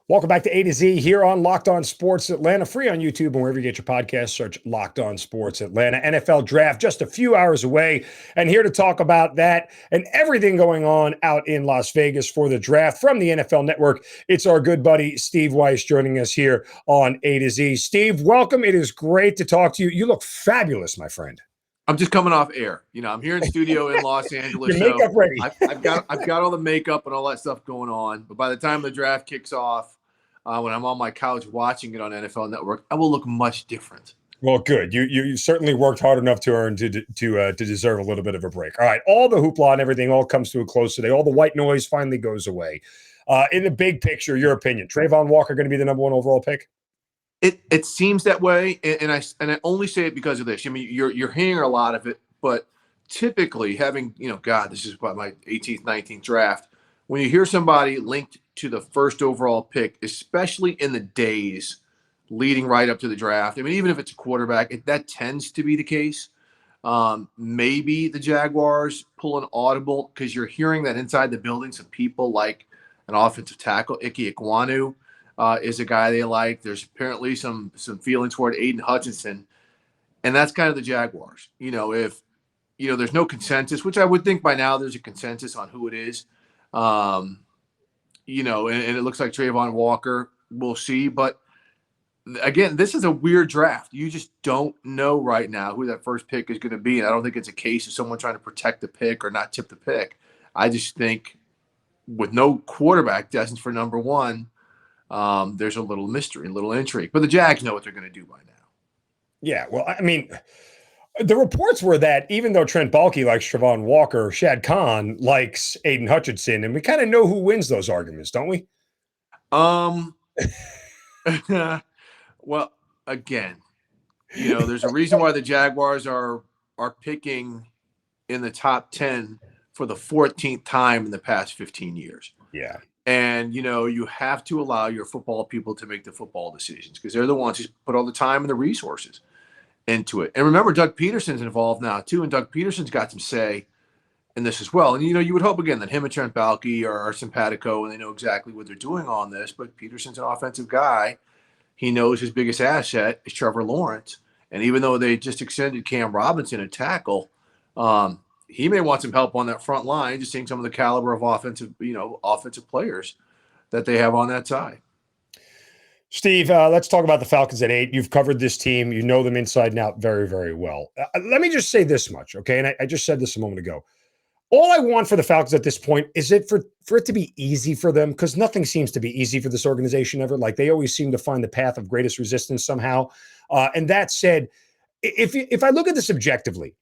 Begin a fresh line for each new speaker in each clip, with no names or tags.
Welcome back to A to Z here on Locked On Sports Atlanta, free on YouTube and wherever you get your podcasts. Search Locked On Sports Atlanta. NFL draft just a few hours away, and here to talk about that and everything going on out in Las Vegas for the draft from the NFL Network. It's our good buddy Steve Wyche joining us here on A to Z. Steve, welcome. It is great to talk to you. You look fabulous, my friend.
I'm just coming off air. I'm here in studio in Los Angeles.
Your makeup ready.
I've got all the makeup and all that stuff going on. But by the time the draft kicks off, when I'm on my couch watching it on NFL Network, I will look much different.
Well, good. You certainly worked hard enough to earn to deserve a little bit of a break. All right, all the hoopla and everything all comes to a close today. All the white noise finally goes away. In the big picture, your opinion: Trayvon Walker going to be the number one overall pick?
It seems that way, and I only say it because of this. I mean, you're hearing a lot of it, but typically having this is about my 18th, 19th draft. When you hear somebody linked to the first overall pick, especially in the days leading right up to the draft, I mean, even if it's a quarterback, that tends to be the case. Maybe the Jaguars pull an audible because you're hearing that inside the building, some people like an offensive tackle, Ike Ekwonu. Is a guy they like. There's apparently some feelings toward Aiden Hutchinson, and that's kind of the Jaguars. If there's no consensus, which I would think by now there's a consensus on who it is. And it looks like Trayvon Walker. We'll see, but again, this is a weird draft. You just don't know right now who that first pick is going to be, and I don't think it's a case of someone trying to protect the pick or not tip the pick. I just think with no quarterback destined for number one. There's a little mystery, a little intrigue. But the Jags know what they're going to do by now.
Yeah, well, I mean, the reports were that even though Trent Baalke likes Trayvon Walker, Shad Khan likes Aiden Hutchinson, and we kind of know who wins those arguments, don't we?
Well, again, there's a reason why the Jaguars are picking in the top 10 for the 14th time in the past 15 years.
Yeah.
And, you have to allow your football people to make the football decisions because they're the ones who put all the time and the resources into it. And remember, Doug Peterson's involved now, too. And Doug Peterson's got some say in this as well. And, you would hope, again, that him and Trent Baalke are simpatico and they know exactly what they're doing on this. But Peterson's an offensive guy. He knows his biggest asset is Trevor Lawrence. And even though they just extended Cam Robinson a tackle, he may want some help on that front line, just seeing some of the caliber of offensive players that they have on that side.
Steve, let's talk about the Falcons at 8. You've covered this team. You know them inside and out very, very well. Let me just say this much, okay? And I just said this a moment ago. All I want for the Falcons at this point is for it to be easy for them, because nothing seems to be easy for this organization ever. Like, they always seem to find the path of greatest resistance somehow. And that said, if I look at this objectively,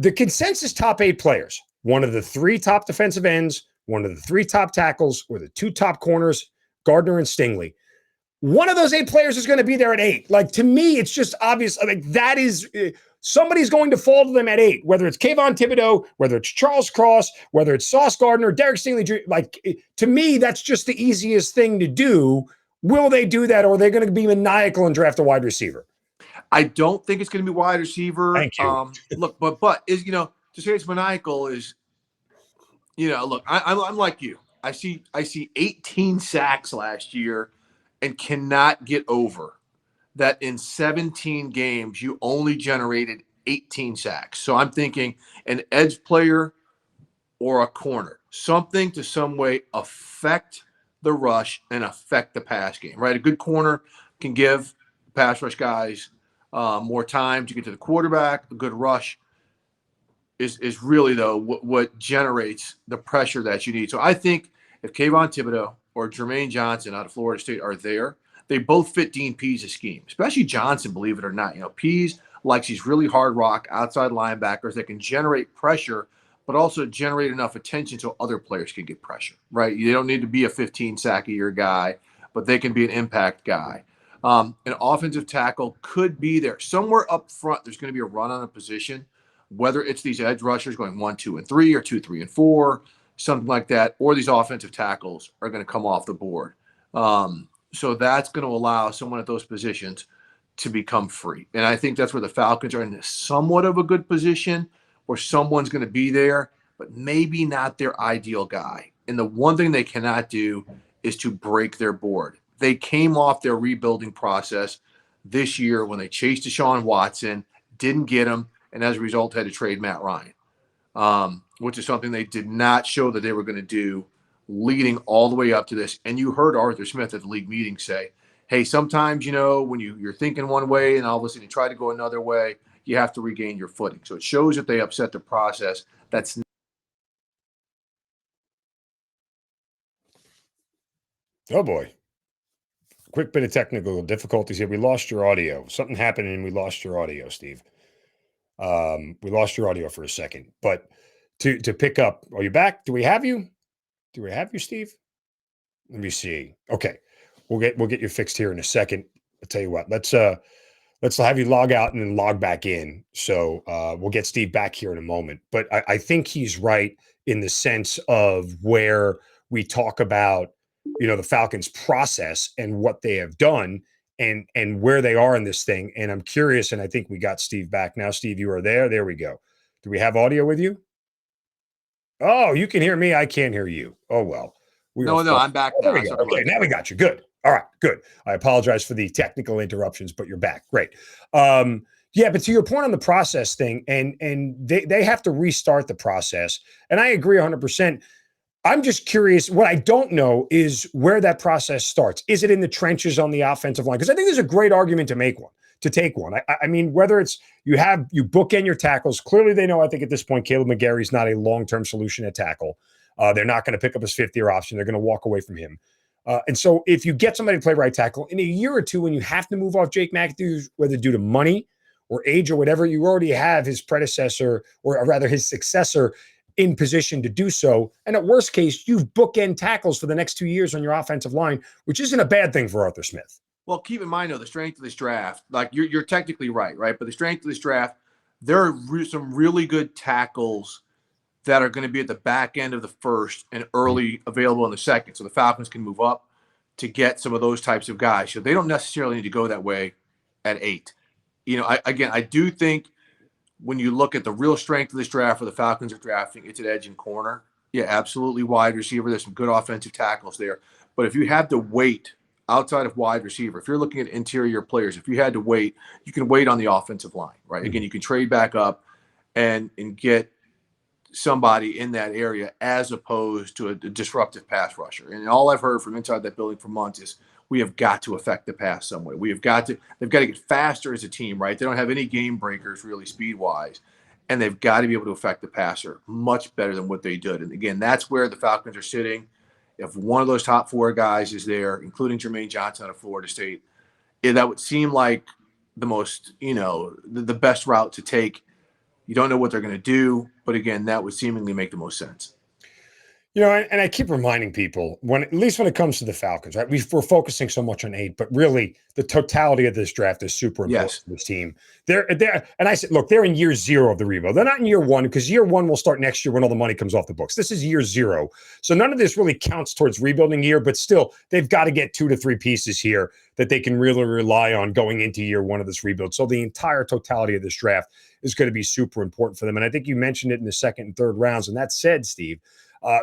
the consensus top 8 players, one of the 3 top defensive ends, one of the 3 top tackles, or the 2 top corners, Gardner and Stingley. One of those 8 players is going to be there at 8. Like, to me, it's just obvious. Like, that is somebody's going to fall to them at 8, whether it's Kayvon Thibodeau, whether it's Charles Cross, whether it's Sauce Gardner, Derek Stingley. Like, to me, that's just the easiest thing to do. Will they do that, or are they going to be maniacal and draft a wide receiver?
I don't think it's going to be wide receiver.
Thank you.
Look, but is to say it's maniacal is, look, I'm like you. I see 18 sacks last year, and cannot get over that in 17 games you only generated 18 sacks. So I'm thinking an edge player or a corner, something to some way affect the rush and affect the pass game. Right, a good corner can give pass rush guys more time to get to the quarterback. A good rush is really, though, what generates the pressure that you need. So I think if Kayvon Thibodeau or Jermaine Johnson out of Florida State are there, they both fit Dean Pees' scheme, especially Johnson, believe it or not. Pees likes these really hard rock outside linebackers that can generate pressure, but also generate enough attention so other players can get pressure, right? You don't need to be a 15-sack-a-year guy, but they can be an impact guy. An offensive tackle could be there. Somewhere up front, there's going to be a run on a position, whether it's these edge rushers going 1, 2, and 3, or 2, 3, and 4, something like that, or these offensive tackles are going to come off the board. So that's going to allow someone at those positions to become free. And I think that's where the Falcons are in somewhat of a good position, where someone's going to be there, but maybe not their ideal guy. And the one thing they cannot do is to break their board. they came off their rebuilding process this year when they chased Deshaun Watson, didn't get him, and as a result had to trade Matt Ryan, which is something they did not show that they were going to do leading all the way up to this. And you heard Arthur Smith at the league meeting say, hey, sometimes, when you're thinking one way and all of a sudden you try to go another way, you have to regain your footing. So it shows that they upset the process. That's
Oh boy. Quick bit of technical difficulties here. We lost your audio. Something happened and we lost your audio, Steve. We lost your audio for a second. But to pick up, are you back? Do we have you? Do we have you, Steve? Let me see. Okay. We'll get you fixed here in a second. I'll tell you what. Let's have you log out and then log back in. So we'll get Steve back here in a moment. But I think he's right in the sense of where we talk about, the Falcons process and what they have done and where they are in this thing. And I'm curious, and I think we got Steve back now. Steve, you are there. There we go. Do we have audio with you? Oh, you can hear me. I can't hear you. Oh, well.
No, I'm back now.
There we go. Okay, now we got you. Good. All right, good. I apologize for the technical interruptions, but you're back. Great. Yeah, but to your point on the process thing, and they have to restart the process. And I agree 100%. I'm just curious. What I don't know is where that process starts. Is it in the trenches on the offensive line? Because I think there's a great argument to take one. I mean, whether it's you bookend your tackles. Clearly, they know, I think at this point, Caleb McGarry's not a long-term solution at tackle. They're not going to pick up his fifth-year option. They're going to walk away from him. And so if you get somebody to play right tackle in a year or two, when you have to move off Jake Matthews, whether due to money or age or whatever, you already have his predecessor, or rather his successor, in position to do so. And at worst case, you've bookend tackles for the next 2 years on your offensive line, which isn't a bad thing for Arthur Smith.
Well, keep in mind, though, the strength of this draft, like you're technically right? But the strength of this draft, there are some really good tackles that are going to be at the back end of the first and early available in the second. So the Falcons can move up to get some of those types of guys. So they don't necessarily need to go that way at 8. I do think when you look at the real strength of this draft, where the Falcons are drafting, it's at edge and corner. Yeah, absolutely wide receiver. There's some good offensive tackles there. But if you have to wait outside of wide receiver, if you're looking at interior players, if you had to wait, you can wait on the offensive line, right? Again, you can trade back up and get somebody in that area as opposed to a disruptive pass rusher. And all I've heard from inside that building for months is we have got to affect the pass some way. They've got to get faster as a team, right? They don't have any game breakers really speed-wise, and they've got to be able to affect the passer much better than what they did. And again, that's where the Falcons are sitting. If one of those top 4 guys is there, including Jermaine Johnson out of Florida State, that would seem like the most, the best route to take. You don't know what they're going to do, but again, that would seemingly make the most sense.
And I keep reminding people, at least when it comes to the Falcons, right? We're focusing so much on 8, but really the totality of this draft is super important for this team. And I said, look, they're in year 0 of the rebuild. They're not in year 1, because year 1 will start next year when all the money comes off the books. This is year 0. So none of this really counts towards rebuilding year, but still they've got to get 2 to 3 pieces here that they can really rely on going into year 1 of this rebuild. So the entire totality of this draft is going to be super important for them. And I think you mentioned it in the second and third rounds. And that said, Steve,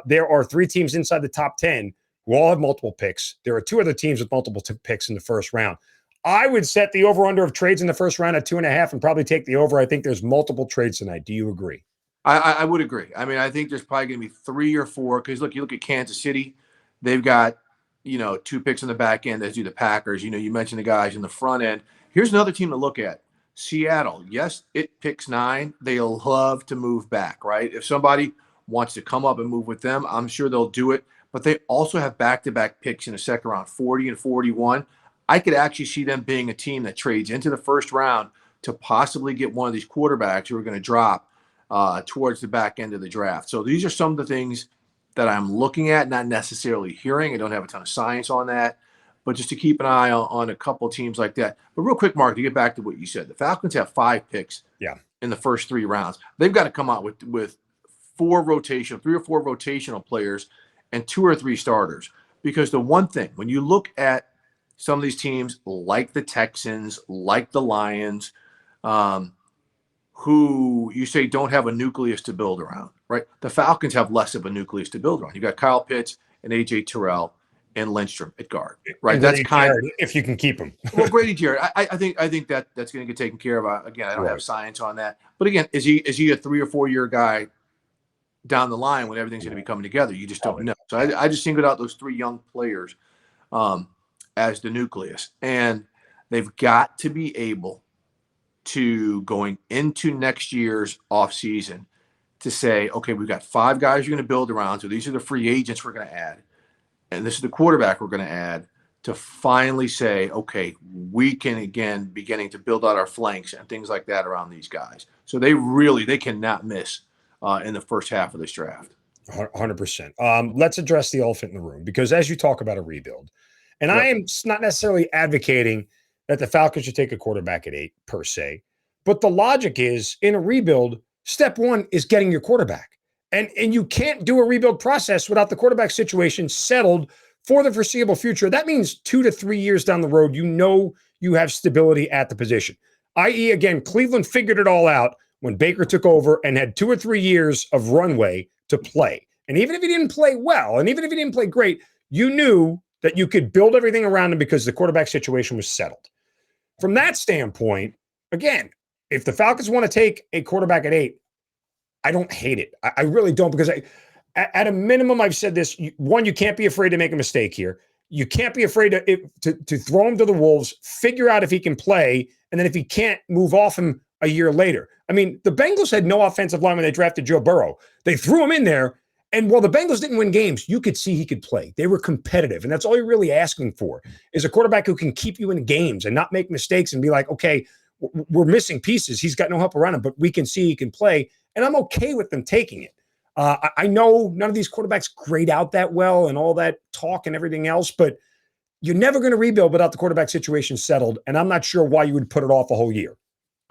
there are 3 teams inside the top 10 who all have multiple picks. There are 2 other teams with multiple picks in the first round. I would set the over-under of trades in the first round at 2.5 and probably take the over. I think there's multiple trades tonight. Do you agree?
I would agree. I mean, I think there's probably going to be 3 or 4, because you look at Kansas City, they've got, 2 picks on the back end, as do the Packers. You mentioned the guys in the front end. Here's another team to look at. Seattle. Yes, it picks 9. They love to move back, right? If somebody wants to come up and move with them, I'm sure they'll do it. But they also have back-to-back picks in the second round, 40 and 41. I could actually see them being a team that trades into the first round to possibly get one of these quarterbacks who are going to drop towards the back end of the draft. So these are some of the things that I'm looking at, not necessarily hearing. I don't have a ton of science on that, but just to keep an eye on a couple teams like that. But real quick, Mark, to get back to what you said, the Falcons have 5 picks in the first 3 rounds. They've got to come out with 3 or 4 rotational players and 2 or 3 starters. Because the one thing, when you look at some of these teams like the Texans, like the Lions, who you say don't have a nucleus to build around, right? The Falcons have less of a nucleus to build around. You got Kyle Pitts and A.J. Terrell and Lindstrom at guard. Right.
And
That's
Grady
kind of
Jarrett, if you can keep him.
well, Grady Jarrett. I think that's going to get taken care of. Again, I don't have science on that, but again, is he a 3 or 4 year guy down the line when everything's going to be coming together? You just don't know. So I just singled out those 3 young players as the nucleus, and they've got to be able to, going into next year's offseason, to say, okay, we've got 5 guys you're going to build around. So these are the free agents we're going to add, and this is the quarterback we're going to add, to finally say, okay, we can again beginning to build out our flanks and things like that around these guys. So they cannot miss in the first half of this draft.
100%. Let's address the elephant in the room, because as you talk about a rebuild, and I am not necessarily advocating that the Falcons should take a quarterback at 8 per se, but the logic is, in a rebuild, step 1 is getting your quarterback. And you can't do a rebuild process without the quarterback situation settled for the foreseeable future. That means 2 to 3 years down the road, you have stability at the position. I.e., again, Cleveland figured it all out when Baker took over and had 2 or 3 years of runway to play. And even if he didn't play well, and even if he didn't play great, you knew that you could build everything around him because the quarterback situation was settled. From that standpoint, again, if the Falcons want to take a quarterback at 8, I don't hate it. I really don't, because at a minimum, I've said this, one, you can't be afraid to make a mistake here. You can't be afraid to throw him to the wolves, figure out if he can play, and then if he can't, move off him a year later. I mean, the Bengals had no offensive line when they drafted Joe Burrow. They threw him in there, and while the Bengals didn't win games, you could see he could play. They were competitive, and that's all you're really asking for, is a quarterback who can keep you in games and not make mistakes and be like, okay, we're missing pieces. He's got no help around him, but we can see he can play, and I'm okay with them taking it. I know none of these quarterbacks grade out that well and all that talk and everything else, but you're never going to rebuild without the quarterback situation settled, and I'm not sure why you would put it off a whole year.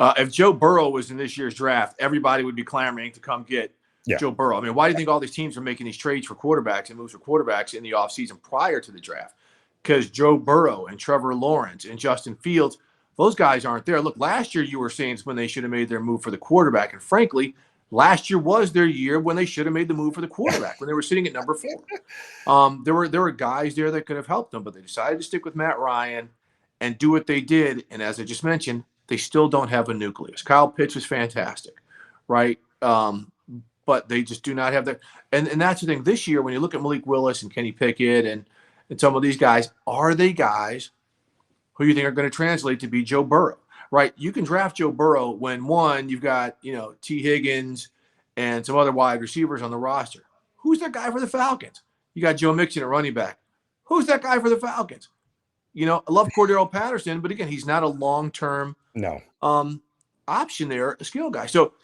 If Joe Burrow was in this year's draft, everybody would be clamoring to come get Joe Burrow. I mean, why do you think all these teams are making these trades for quarterbacks and moves for quarterbacks in the offseason prior to the draft? Because Joe Burrow and Trevor Lawrence and Justin Fields, those guys aren't there. Look, last year you were saying it's when they should have made their move for the quarterback, and frankly, last year was their year when they should have made the move for the quarterback when they were sitting at number 4. There were guys there that could have helped them, but they decided to stick with Matt Ryan and do what they did. And as I just mentioned, they still don't have a nucleus. Kyle Pitts was fantastic, right? But they just do not have that. And that's the thing. This year, when you look at Malik Willis and Kenny Pickett and some of these guys, are they guys who you think are going to translate to be Joe Burrow? Right, you can draft Joe Burrow when, one, you've got, T. Higgins and some other wide receivers on the roster. Who's that guy for the Falcons? You got Joe Mixon at running back. Who's that guy for the Falcons? I love Cordero Patterson, but again, he's not a long-term option there, a skill guy. So,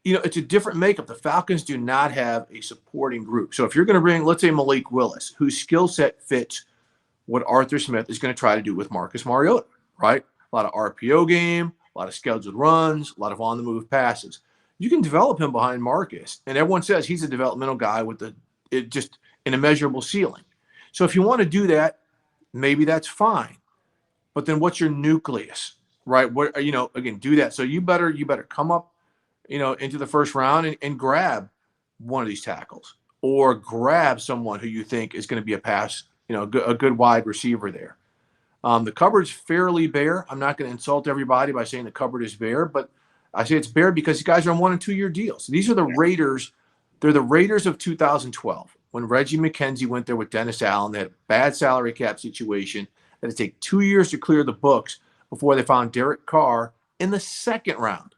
it's a different makeup. The Falcons do not have a supporting group. So if you're going to bring, let's say, Malik Willis, whose skill set fits what Arthur Smith is going to try to do with Marcus Mariota, right? A lot of RPO game, a lot of scheduled runs, a lot of on-the-move passes. You can develop him behind Marcus, and everyone says he's a developmental guy with just an immeasurable ceiling. So if you want to do that, maybe that's fine. But then what's your nucleus, right? What again, do that. So you better come up, into the first round and grab one of these tackles, or grab someone who you think is going to be a good wide receiver there. The cupboard's fairly bare. I'm not going to insult everybody by saying the cupboard is bare, but I say it's bare because these guys are on 1 and 2 year deals. These are the Raiders. They're the Raiders of 2012 when Reggie McKenzie went there with Dennis Allen. They had a bad salary cap situation. That had to take 2 years to clear the books before they found Derek Carr in the second round,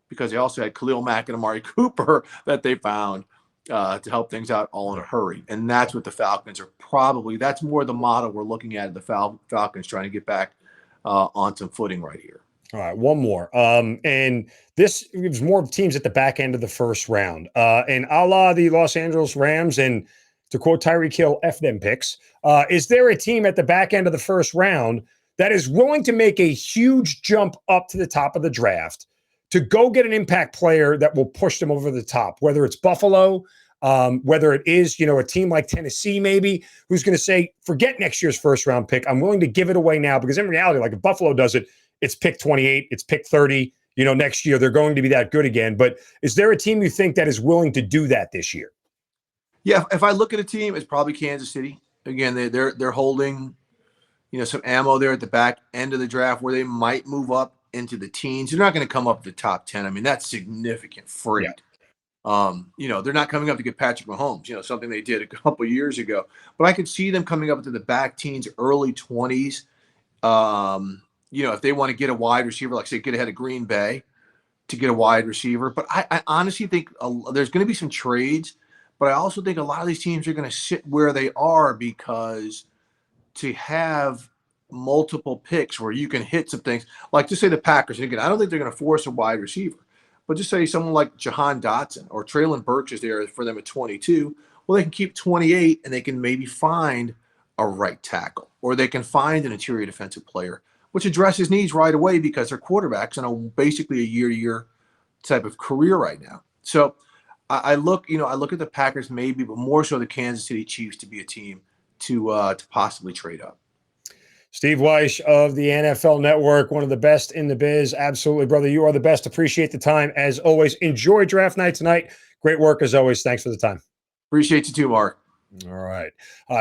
because they also had Khalil Mack and Amari Cooper that they found to help things out all in a hurry. And that's what the Falcons are that's more the model we're looking at the Falcons trying to get back on some footing right here.
All right, one more. And this gives more teams at the back end of the first round. And a la the Los Angeles Rams, and to quote Tyreek Hill, F them picks, is there a team at the back end of the first round that is willing to make a huge jump up to the top of the draft to go get an impact player that will push them over the top, whether it's Buffalo, whether it is, a team like Tennessee, maybe, who's going to say, forget next year's first round pick. I'm willing to give it away now, because in reality, like if Buffalo does it, it's pick 28, it's pick 30, next year they're going to be that good again. But is there a team you think that is willing to do that this year?
Yeah, if I look at a team, it's probably Kansas City. Again, they're holding, some ammo there at the back end of the draft where they might move up into the teens. They're not going to come up to the top 10. I mean, that's significant freight. They're not coming up to get Patrick Mahomes, something they did a couple years ago. But I could see them coming up into the back teens, early 20s. If they want to get a wide receiver, like say get ahead of Green Bay to get a wide receiver. But I honestly think there's going to be some trades, but I also think a lot of these teams are going to sit where they are because to have multiple picks where you can hit some things, like just say the Packers, and again, I don't think they're going to force a wide receiver, but just say someone like Jahan Dotson or Traylon Burks is there for them at 22. Well, they can keep 28 and they can maybe find a right tackle, or they can find an interior defensive player, which addresses needs right away because their quarterback's in basically a year-to-year type of career right now. So I look at the Packers maybe, but more so the Kansas City Chiefs to be a team to possibly trade up.
Steve Wyche of the NFL Network, one of the best in the biz. Absolutely, brother. You are the best. Appreciate the time as always. Enjoy draft night tonight. Great work as always. Thanks for the time.
Appreciate you too, Mark.
All right.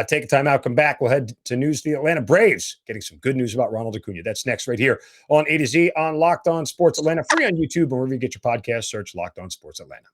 Take a time out. Come back. We'll head to news. The Atlanta Braves getting some good news about Ronald Acuna. That's next right here on A to Z on Locked On Sports Atlanta. Free on YouTube and wherever you get your podcast. Search Locked On Sports Atlanta.